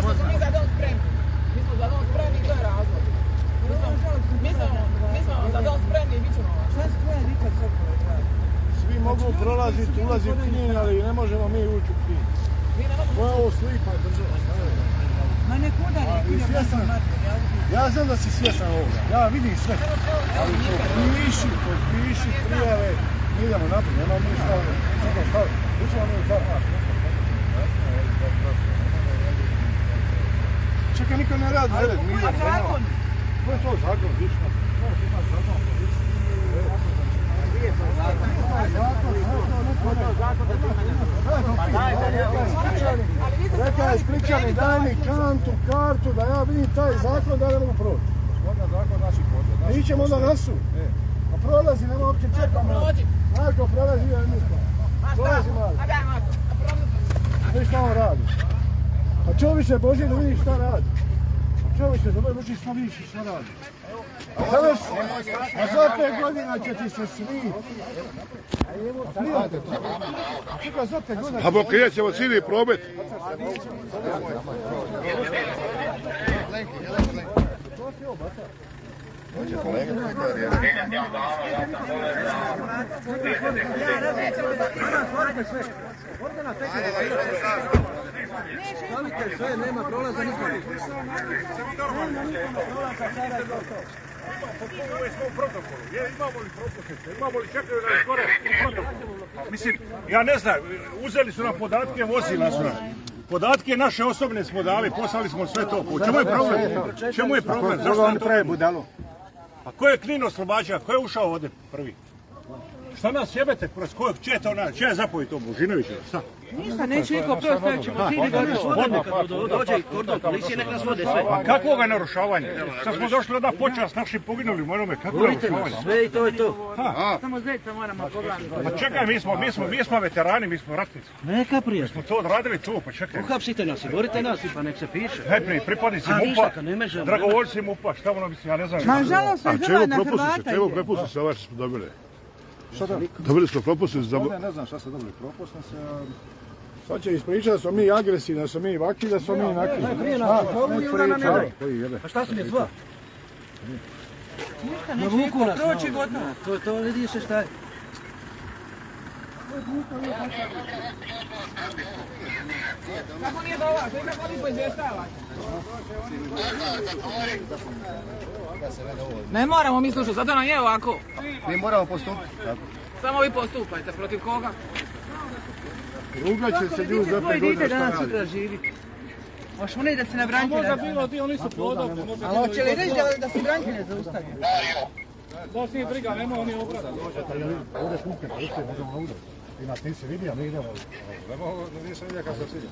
što smo mi za dom spremni. Mi smo za dom spremni i to je razlog. Mi smo za dom spremni i bit ćemo vas. Šta se tvoja dika Sokole gradi? Svi mogu prolaziti, ulazi u Knin, ali ne možemo mi ući u Knin. Koja je ovo slipa država? Ma nek udari, Ja znam da si svjesan ovoga, ja vidim sve. Ali potpiši prijave, mi idemo naprijed, nemamo mi stavljeno. Čekaj, stavljeno, učemo mi u par. Čekaj, niko ne radi, ne radi, mi idemo. zakon? Ko je to zakon, vidiš na? Rekao je Spličani, daj mi kantu, kartu, da ja vidim taj zakon da ne mogu proći. Zakon naši potreb. Mi ćemo onda na sud. A prolazi, nema uopće čekamo. Marko, prolazi, ja nisam. Prolazi, Marko. Viš šta on radi. A čovječe Božje da vidiš šta radi. Čovječe da vidiš šta vidiš šta radi. A za 5 godina će ti se svi. Čekaj, za 5 godina. A blokirat ćemo cijeli promet. Stavite sve, nema prolaza nikog. Imamo li čekaju na skoro u protokolu? Mislim, ja ne znam, uzeli su nam podatke, vozila su nam. Podatke naše osobne smo dali, poslali smo sve to. Čemu je problem? Čemu je problem? Zašto nam pravi budalo? A ko je Knin oslobađa? Ko je ušao ovdje prvi? Šta nas jebete? Čija je zapovjed to? Božinović? Šta? Ništa, neće niko proći, stavit ćemo ti Dođe kordon policije, nek nas vode sve. Pa kakvoga narušavanja? Sad smo došli da počast našim poginulim onome. Kakvo narušavanje? Sve i to je to. Samo zeca moramo pogledati. Pa čekaj, mi smo veterani, mi smo ratnici. Neka prije. Smo to odradili tu, pa čekaj. Uhapsite nas i borite nas i pa nek se piše. Najprije pripadnici MUP-a, dragovoljci MUP-a, šta ono mislim, ja ne znam. Ma žalostno je Hrvat na Hrvata. Čemu propustnice se ovaj što smo dobili? Šta da? Dobili smo propustnice za... Ne znam šta smo dobili, propustnice. Sad će ispričati da smo mi agresivni, da smo mi vaki, da smo mi inaki. Pa šta su mi dva? Ništa, neće niko proći gotovo. To vidi se šta je. Kako nije do vas? Kako vi poizvještavate? Ne moramo mi slušati, zato nam je ovako. Mi moramo postupiti. Samo vi postupajte, protiv koga? Rugat će se ljudi za 5 Tvoje godina dite šta danas radi. sutra živi. Hoćemo ne da se na branitelja. Možda bilo ti, oni su podobni. Ali hoće li reći da se branitelje zaustavi? Da se nije briga, nema oni obrada. Ovdje kuke, možemo na udar. Ti nas nisi vidio, mi idemo. Nisam vidio kako se ide.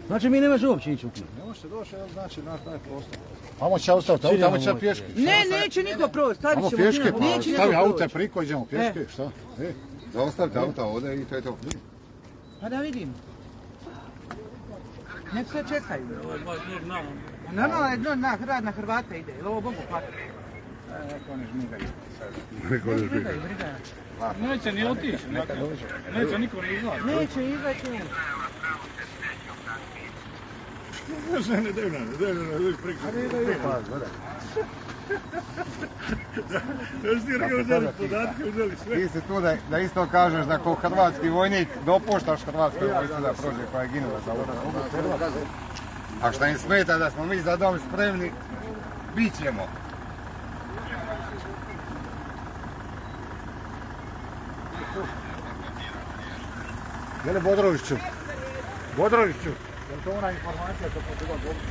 Znači mi ne može uopće ići u Knin. Ne možete doći, znači na taj prostor. Tamo će ostaviti, tamo će pješke. Ne, neće niko proći, stavit Tamo ćemo pješke, Knin, neće niko stavi proći. aute priko, idemo pješke, šta? Zaustavite auta ovdje i to je to. Pa da vidim. Nek sve čekaju. Normalno je dno rad na Hrvate ide, ovo Bogu plati. Neće ni otići, neće niko ni izlazi. Neće izaći. Ne daju nam, preko. Ja si ti rekao, uzeli podatke, uzeli sve. Ti si tu da isto kažeš da kao hrvatski vojnik dopuštaš hrvatskoj vojsci da prođe koja je ginula za ovo. A šta im smeta da smo mi za dom spremni, bit ćemo. Jel' Bodroviću? Bodroviću, jel' to ona informacija što treba dobiti?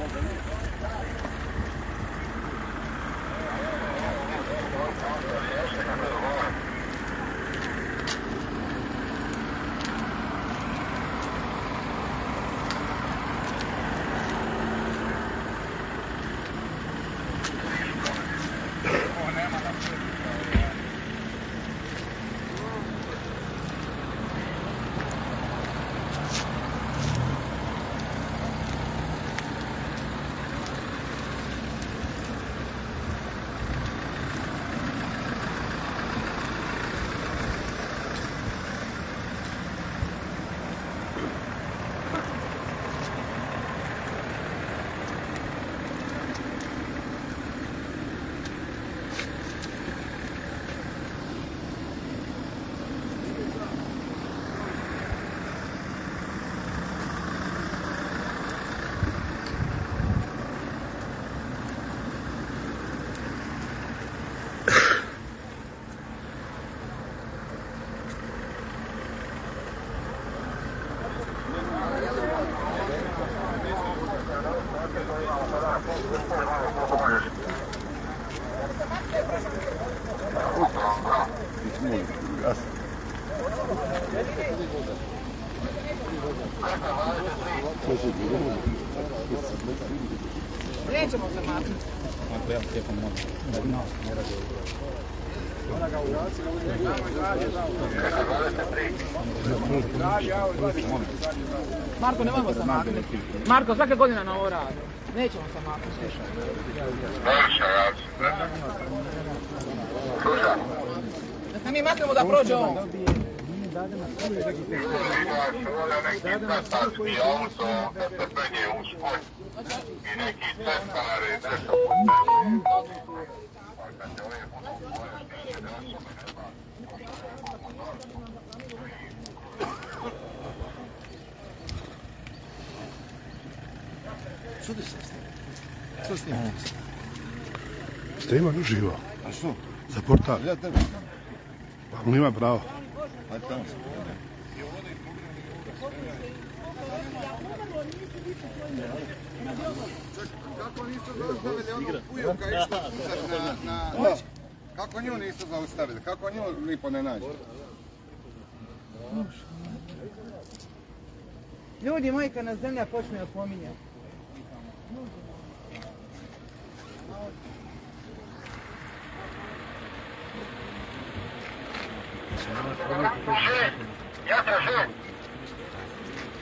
Nećemo se maknuti. Marko, nemojmo se maknuti. Marko, svake godine na ovo radi. Nećemo se maknuti. Da se mi maknemo da prođe on. Što snimate? Snimam uživo. A što? Za portal. Ja tebe. Pa on ima pravo. Ajde tamo se. Kako nisu zaustavili onog Pujuka išta na... Kako nju nisu zaustavili? Kako nju lipo ne nađe? Ljudi moji, kad nas zemlja počne opominjati.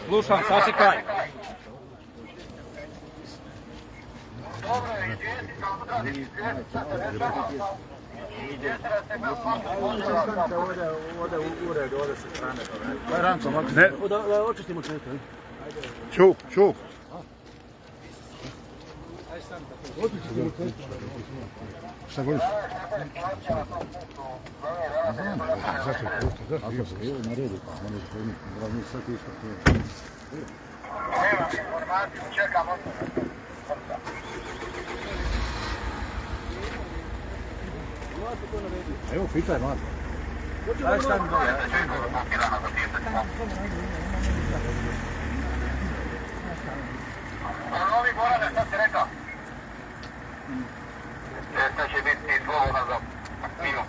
Slušam, sačekaj. Očistimo čovjeka. Čuk, čuk. Šta godiš? Zašto je pusto? Zašto je pusto? Evo na redu, pa ono je pojnik, mi sad išta to je. Nemam informaciju, čekam odmah. Evo, pitaj Marko. Aj stani dole. Novi Gorane, šta si rekao? Šta će biti slobodno za minut?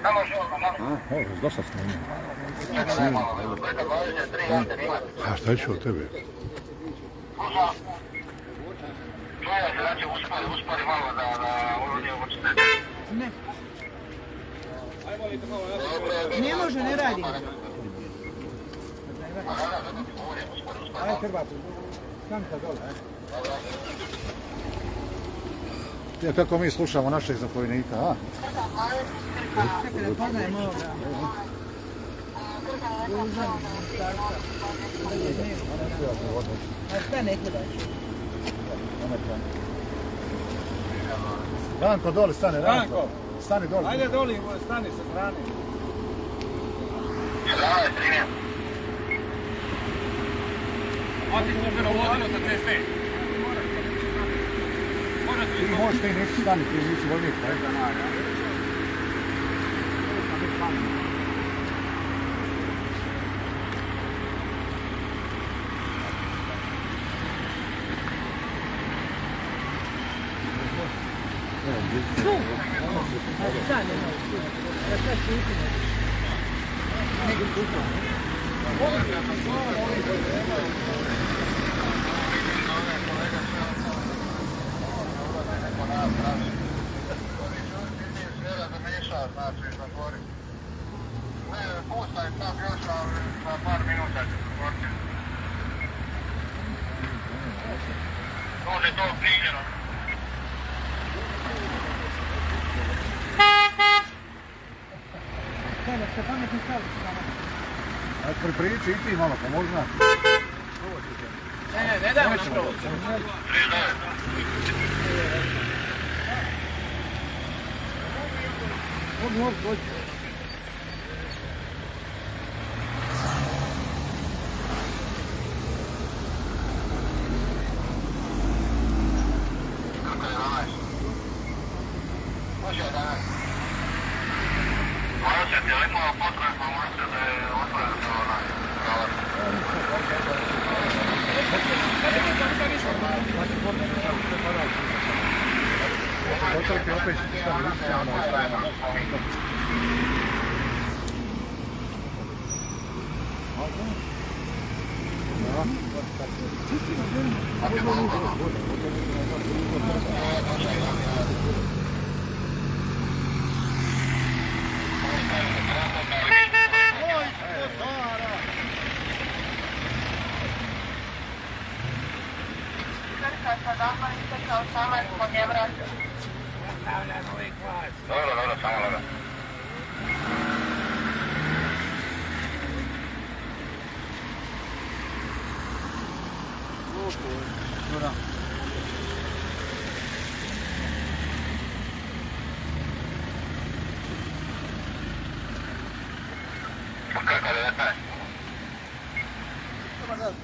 Samo želno, Evo, dosta snimio. A šta ću od tebe? Čujem se da će uspori malo da ovdje učite. Ne. Ne može, ne radi. Ajde, Hrvatu, stanka dole. Ja, kako mi slušamo našeg zapovjednika, a? Čekaj da poznajem ovoga. A šta ne gledaš? Ranko, dole, stane, Ranko. Stani dole. Ajde doli, stani sa strane. Oti službeno vozilo sa ceste. Ti možeš, ti nisi stani, ti nisi vojnik. Šta ne može? Šta šuti ne? Nego kupo. Puštaj sam još na par minuta ću se otvoriti. Može to primjeno. Kada se pametni stavi s nama. Ajde, pripriči i ti malo, pomoži nas. Ne dajmo na prvo. Mogu, dođi. Dobro, samo dobro.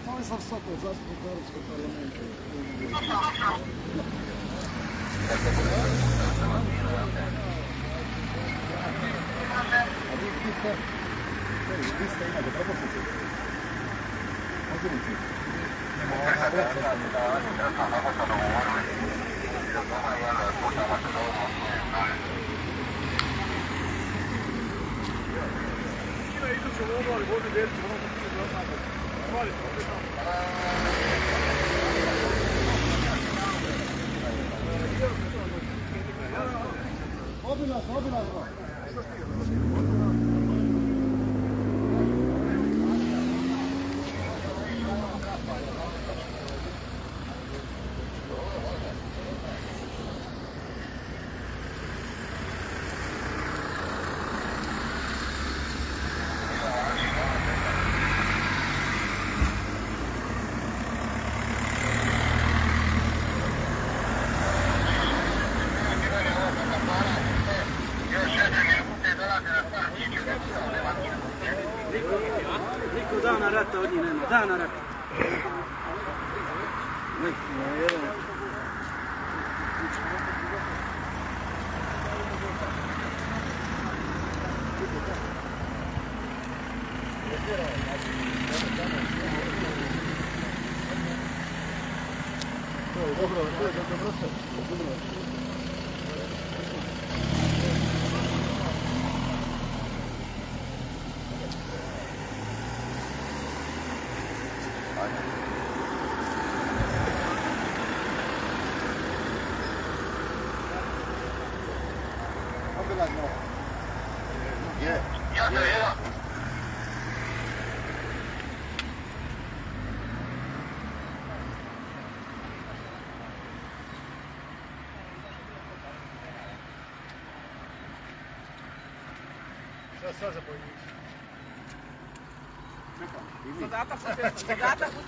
Tomislav Sokol, zastupnik Europskog parlamenta. Obilazno. Niko dana rata od njih nema, dana rata.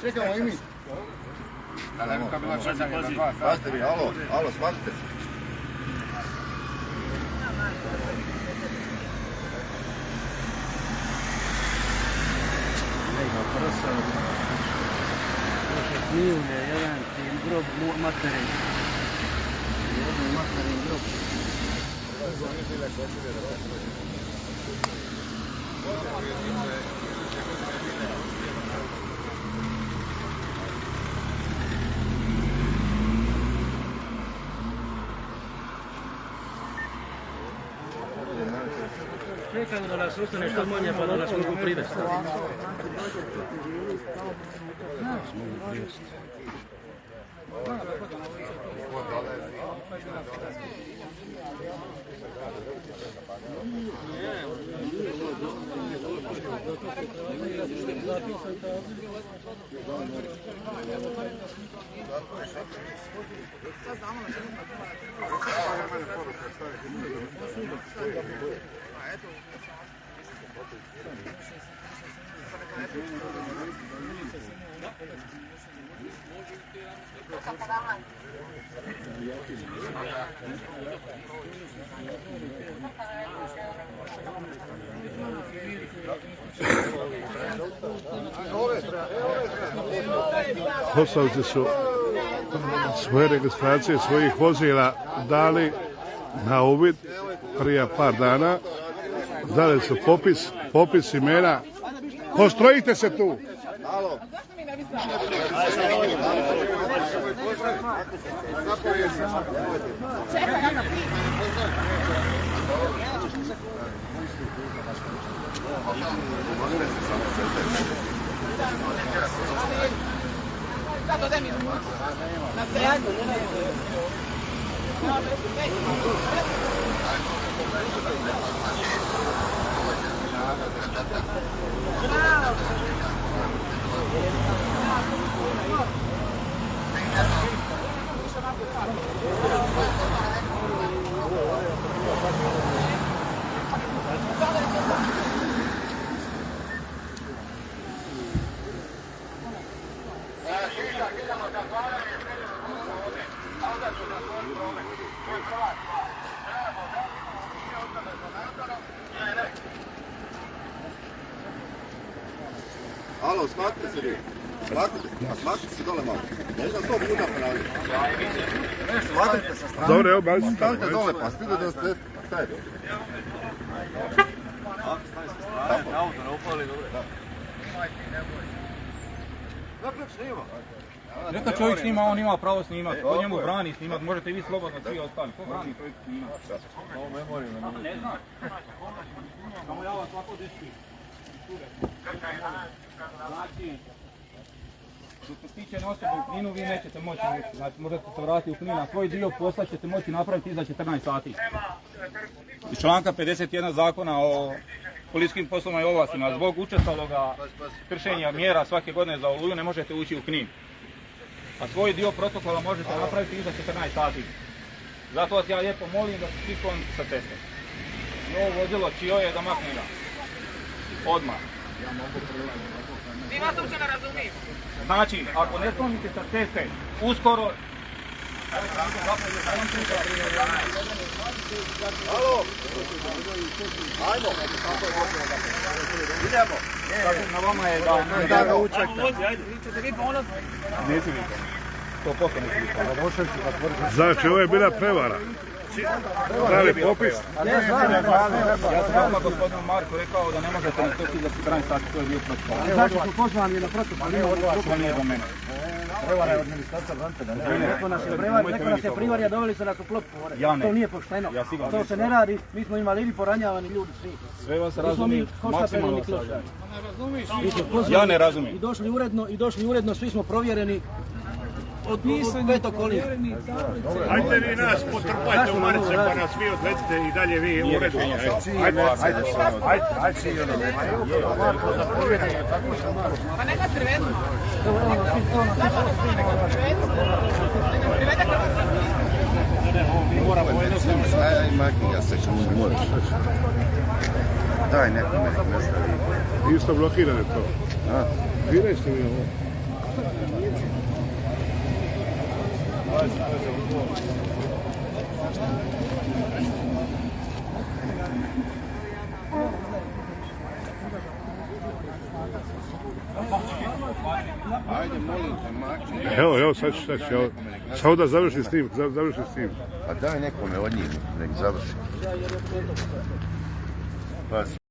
Čekamo i mi. Pazite vi, alo, smatite se. Kljune, jedan tim grob materin. Jedan materin grob. Čekamo da nas ostane što manje pa da nas mogu privesti. Poslovci su svoje registracije svojih vozila dali na uvid prije par dana. Dali su popis imena. Postrojite se tu! Čekaj, Zato da mi na sejadu. Alo, smaknite se vi. Smaknite se dole malo. Ne znam 100 puta ponavljati. Smaknite se strane. Dobro, evo, baš. Stanite dole, pa stide da ste... Šta je to? Auto ne upali, dobro. Napravit snima. Neka čovjek snima, on ima pravo snimati. Ko njemu brani snimati, možete vi slobodno svi ostali. Ko brani čovjek snimati? Ne znam. Samo ja vas ovako deški. Znači, što se tiče osobe u Kninu, vi nećete moći, znači možete se vratiti u Knin, a svoj dio posla ćete moći napraviti iza 14 sati. Iz članka 51 zakona o policijskim poslovima i ovlastima, zbog učestaloga kršenja mjera svake godine za Oluju ne možete ući u Knin. A svoj dio protokola možete napraviti iza 14 sati. Zato vas ja lijepo molim da se svi sklonite sa ceste. I ovo vozilo čio je da makne ga. Odmah. Mi vas uopće ne razumijemo. Znači, ako ne sklonite sa ceste, uskoro... Alo! Ajmo! Idemo! Na vama je da ga učekte. Ćete vi ponosni? Neću vi to. 100% neću vi. Znači, ovo je bila prevara. Pravi popis. Ja sam odmah gospodinu Marku rekao da ne možete ni toki za 14 sati, to je bio protokol. Znači su pozvani na protokol, To nije do mene. prevara je od ministarstva branitelja. Neko nas je privarija, doveli se na klop pore. Ja ne. To nije pošteno. Ja sigurno To se nisam. ne radi, mi smo invalidi, poranjavani ljudi svi. Sve vas Mi smo razumijem, mi maksimalno koštapljeni vas razumijem. Mi smo pozvani Ja ne razumijem. I došli uredno, svi smo provjereni od petog kolija. Ajde vi nas potrpajte u Marice pa nas vi odvedite i dalje vi u redu. Ajde. Pa neka se privedu. Zašto nas prije neka se privedu? Neka se privede kako se Aj, makni ga se, što moraš. Daj nekome nek ne stavi. Isto blokirane to. Vidjeli ste mi ovo? Ajde, molim te, makni. Evo, sad ću, samo da završi s tim, Pa daj nekome od njih, nek završi. Pa